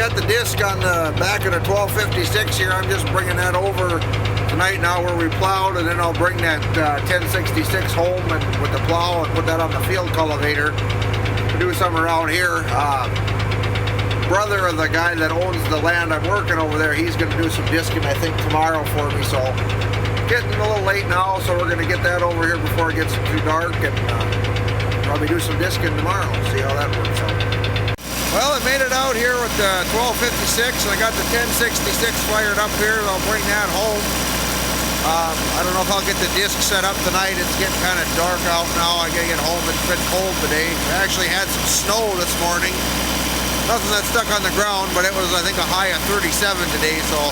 got the disc on the back of the 1256 here. I'm just bringing that over tonight now where we plowed, and then I'll bring that 1066 home and with the plow and put that on the field cultivator to do something around here. Brother of the guy that owns the land I'm working over there, he's going to do some disking I think tomorrow for me, so getting a little late now, so we're going to get that over here before it gets too dark, and probably do some disking tomorrow, see how that works out. Well, I made it out here with the 1256, and I got the 1066 fired up here. I'll bring that home. I don't know if I'll get the disc set up tonight. It's getting kind of dark out now. I gotta get home. It's been cold today. I actually had some snow this morning. Nothing that stuck on the ground, but it was, I think, a high of 37 today, so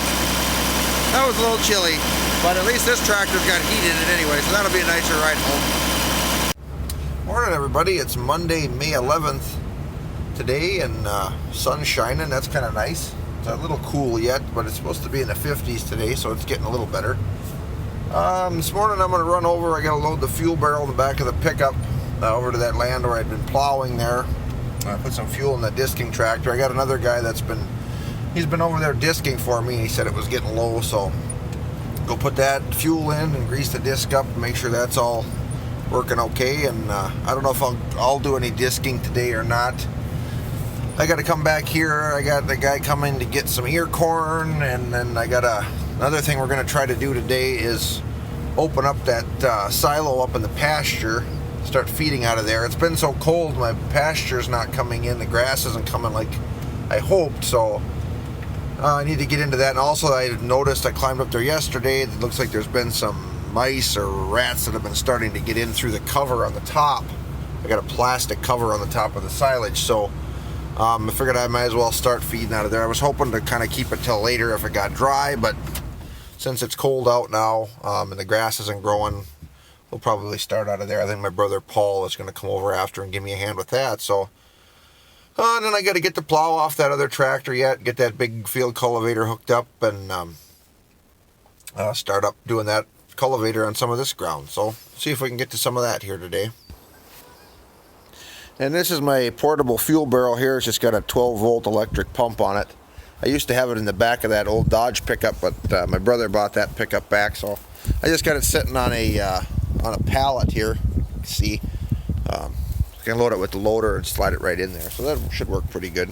that was a little chilly. But at least this tractor's got heat in it anyway, so that'll be a nicer ride home. Morning, everybody. It's Monday, May 11th. Today, and sun's shining. That's kind of nice. It's a little cool yet, but it's supposed to be in the 50s today, so it's getting a little better. This morning I'm going to run over. I got to load the fuel barrel in the back of the pickup over to that land where I'd been plowing there. I put some fuel in the disking tractor. I got another guy he's been over there disking for me, and he said it was getting low, so go put that fuel in and grease the disc up and make sure that's all working okay. And I don't know if I'll do any disking today or not. I got to come back here. I got the guy coming to get some ear corn, and then I got another thing we're going to try to do today is open up that silo up in the pasture, start feeding out of there. It's been so cold, my pasture's not coming in. The grass isn't coming like I hoped, so I need to get into that. And also I noticed, I climbed up there yesterday, it looks like there's been some mice or rats that have been starting to get in through the cover on the top. I got a plastic cover on the top of the silage, so I figured I might as well start feeding out of there. I was hoping to kind of keep it till later if it got dry, but since it's cold out now and the grass isn't growing, we'll probably start out of there. I think my brother Paul is going to come over after and give me a hand with that. So, and then I got to get the plow off that other tractor yet, get that big field cultivator hooked up, and start up doing that cultivator on some of this ground. So, see if we can get to some of that here today. And this is my portable fuel barrel here. It's just got a 12-volt electric pump on it. I used to have it in the back of that old Dodge pickup, but my brother bought that pickup back, so I just got it sitting on a pallet here. See, I can load it with the loader and slide it right in there, so that should work pretty good.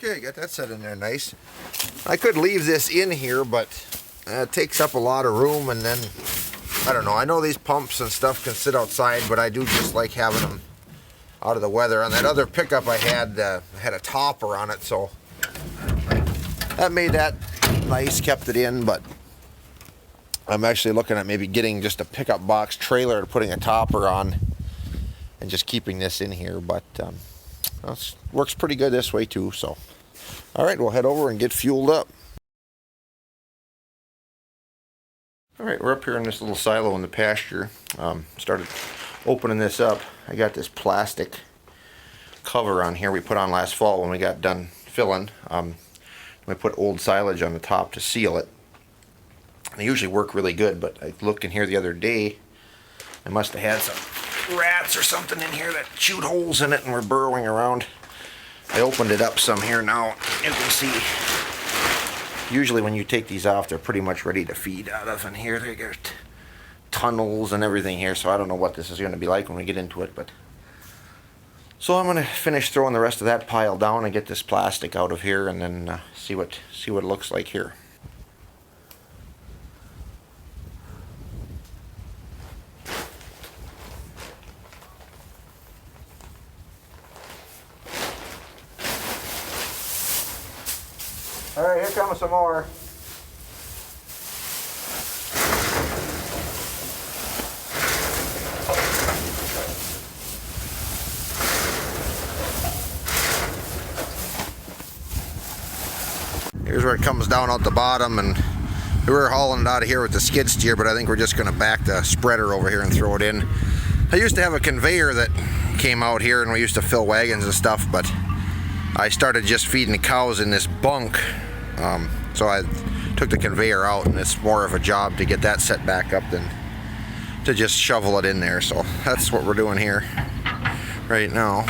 Okay, got that set in there nice. I could leave this in here, but it takes up a lot of room, and then, I don't know. I know these pumps and stuff can sit outside, but I do just like having them out of the weather. On that other pickup I had a topper on it, so that made that nice, kept it in, but I'm actually looking at maybe getting just a pickup box trailer and putting a topper on and just keeping this in here, but it works pretty good this way too. So, all right, we'll head over and get fueled up. All right, we're up here in this little silo in the pasture. Started opening this up. I got this plastic cover on here we put on last fall when we got done filling. We put old silage on the top to seal it. They usually work really good, but I looked in here the other day. I must have had some rats or something in here that chewed holes in it and were burrowing around. I opened it up some here now. You can see, usually when you take these off, they're pretty much ready to feed out of. And here they got tunnels and everything here, so I don't know what this is going to be like when we get into it, but So I'm gonna finish throwing the rest of that pile down and get this plastic out of here, and then see what it looks like here. All right, here comes some more. Here's where it comes down out the bottom, and we were hauling it out of here with the skid steer, but I think we're just going to back the spreader over here and throw it in. I used to have a conveyor that came out here, and we used to fill wagons and stuff, but I started just feeding the cows in this bunk, so I took the conveyor out, and it's more of a job to get that set back up than to just shovel it in there. So that's what we're doing here right now.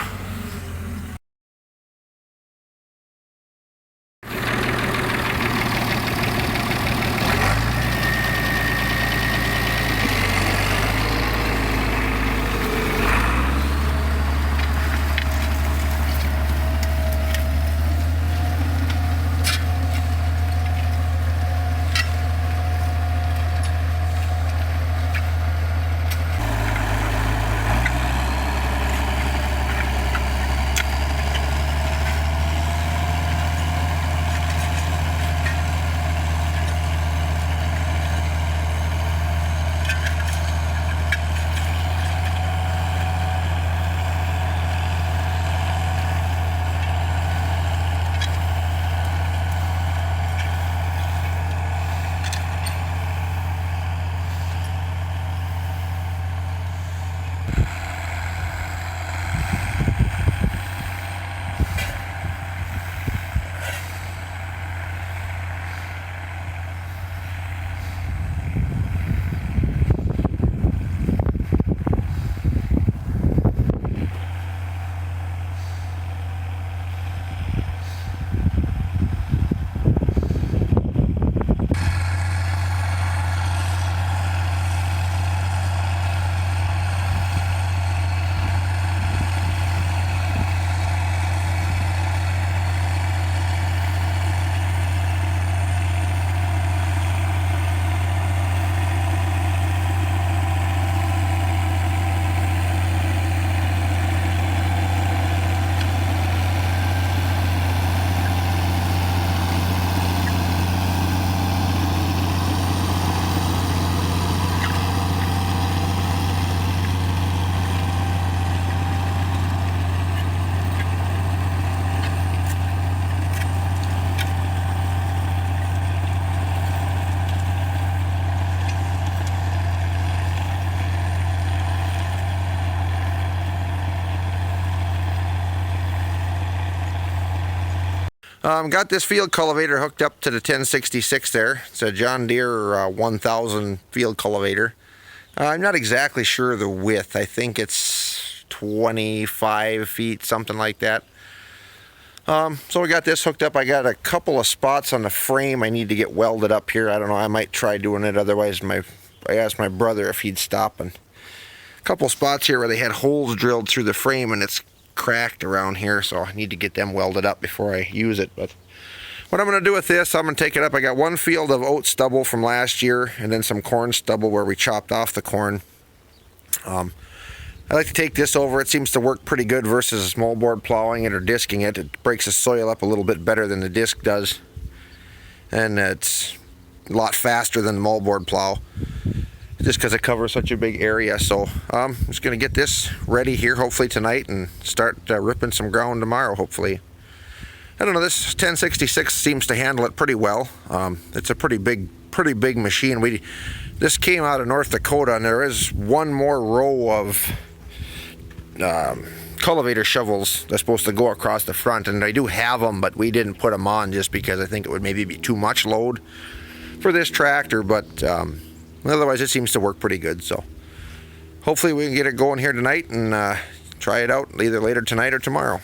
Got this field cultivator hooked up to the 1066 there. It's a John Deere 1000 field cultivator. I'm not exactly sure the width. I think it's 25 feet, something like that. So we got this hooked up. I got a couple of spots on the frame I need to get welded up here. I don't know, I might try doing it. Otherwise, I asked my brother if he'd stop, and a couple spots here where they had holes drilled through the frame and it's cracked around here, so I need to get them welded up before I use it. But what I'm going to do with this, I'm going to take it up. I got one field of oat stubble from last year, and then some corn stubble where we chopped off the corn. I like to take this over. It seems to work pretty good versus moldboard plowing it or disking it. It breaks the soil up a little bit better than the disc does, and it's a lot faster than the moldboard plow, just because it covers such a big area. So I'm just going to get this ready here hopefully tonight and start ripping some ground tomorrow hopefully. I don't know, this 1066 seems to handle it pretty well. It's a pretty big machine. This came out of North Dakota, and there is one more row of cultivator shovels that's supposed to go across the front, and I do have them, but we didn't put them on just because I think it would maybe be too much load for this tractor. But otherwise it seems to work pretty good, so hopefully we can get it going here tonight and try it out either later tonight or tomorrow.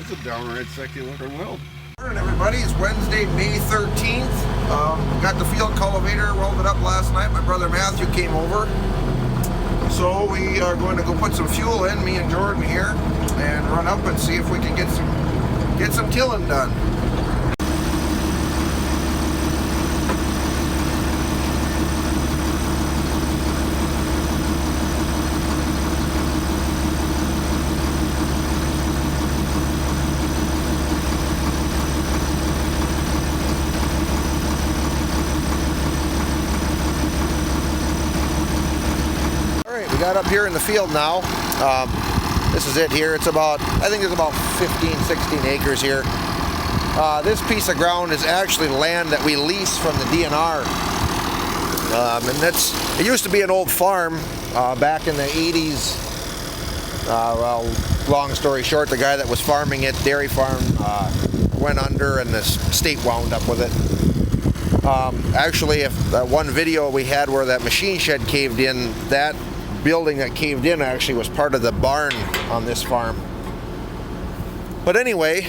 That's a downright sexy looking weld. Morning everybody, it's Wednesday, May 13th. Got the field cultivator welded up last night. My brother Matthew came over. So we are going to go put some fuel in, me and Jordan here, and run up and see if we can get some tilling done. We got up here in the field now. This is it here. It's about, I think there's about 15, 16 acres here. This piece of ground is actually land that we lease from the DNR. And it used to be an old farm back in the 80s. Well, long story short, the guy that was farming it, dairy farm, went under and the state wound up with it. Actually, if one video we had where that machine shed caved in, that building that caved in actually was part of the barn on this farm. But anyway,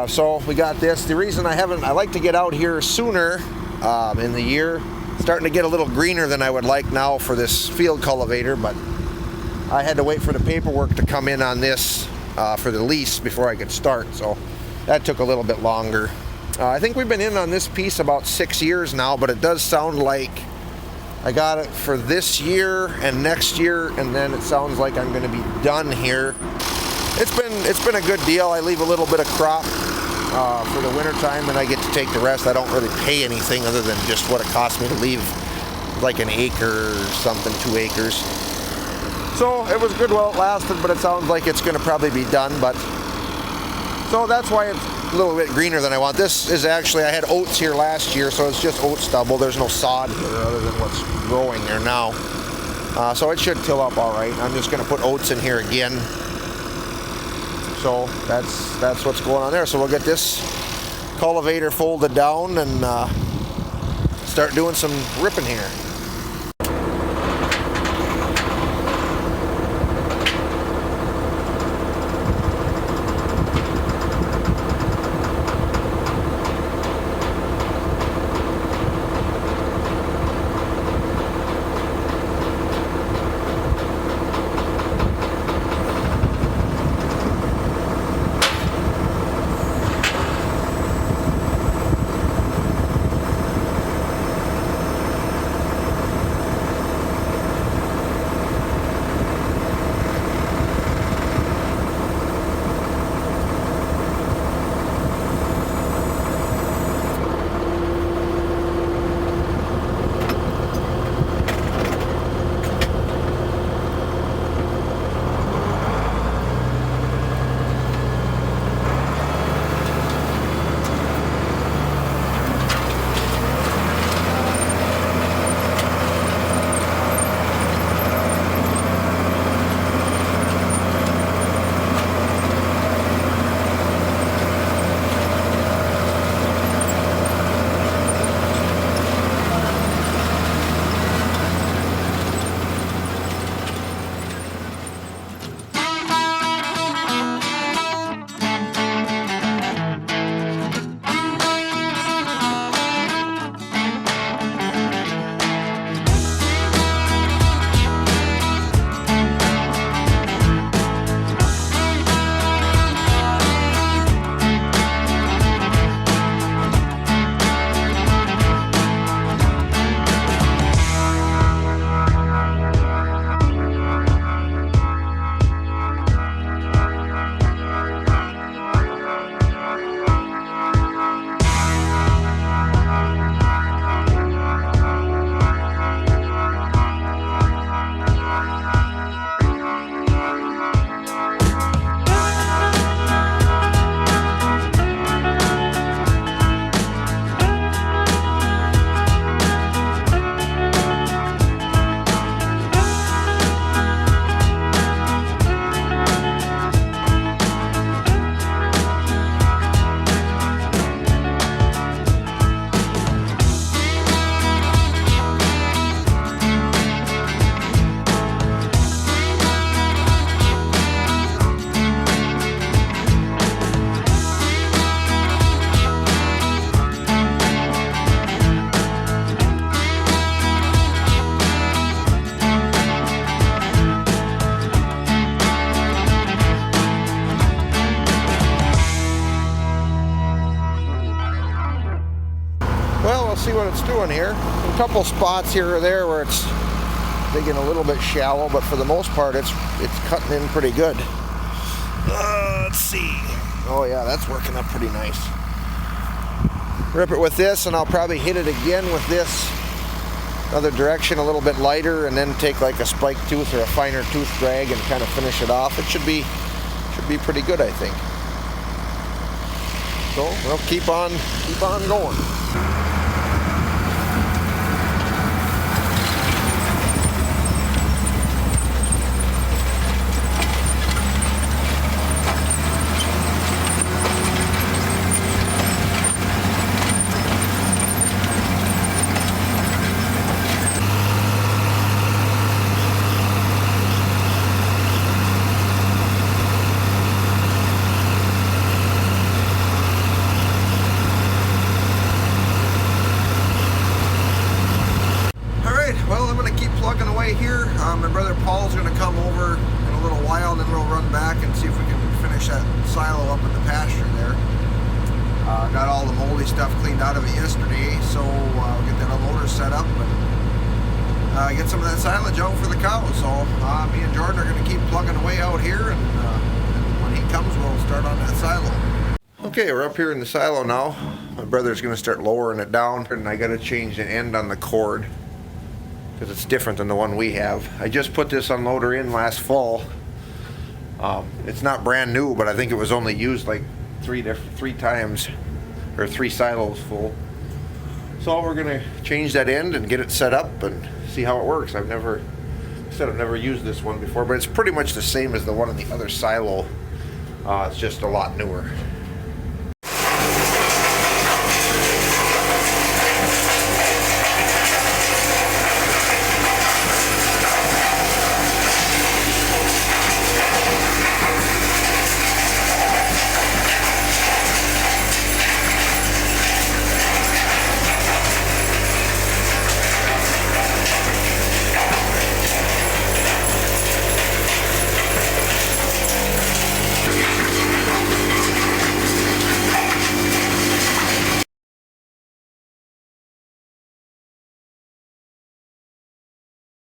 so we got this. The reason I like to get out here sooner in the year. It's starting to get a little greener than I would like now for this field cultivator, but I had to wait for the paperwork to come in on this for the lease before I could start, so that took a little bit longer. I think we've been in on this piece about 6 years now, but it does sound like I got it for this year and next year, and then it sounds like I'm going to be done here. It's been a good deal. I leave a little bit of crop for the winter time, and I get to take the rest. I don't really pay anything other than just what it costs me to leave, like an acre or something, 2 acres. So it was good while it lasted, but it sounds like it's going to probably be done. But so that's why it's a little bit greener than I want. This is actually, I had oats here last year, so it's just oat stubble. There's no sod here other than what's growing there now. So it should till up all right. I'm just going to put oats in here again. So that's what's going on there. So we'll get this cultivator folded down and start doing some ripping here. doing here. A couple spots here or there where it's digging a little bit shallow, but for the most part it's cutting in pretty good. Let's see. Oh yeah, that's working up pretty nice. Rip it with this, and I'll probably hit it again with this other direction, a little bit lighter, and then take like a spike tooth or a finer tooth drag and kind of finish it off. It should be pretty good, I think. So we'll keep on going. Plugging away here. My brother Paul's going to come over in a little while, and then we'll run back and see if we can finish that silo up in the pasture there. Got all the moldy stuff cleaned out of it yesterday, so we'll get that unloader set up and get some of that silage out for the cows. So me and Jordan are going to keep plugging away out here, and when he comes, we'll start on that silo. Okay, we're up here in the silo now. My brother's going to start lowering it down, and I got to change the end on the cord, because it's different than the one we have. I just put this unloader in last fall. It's not brand new, but I think it was only used like three times, or 3 silos full. So we're gonna change that end and get it set up and see how it works. I've never used this one before, but it's pretty much the same as the one in the other silo. It's just a lot newer.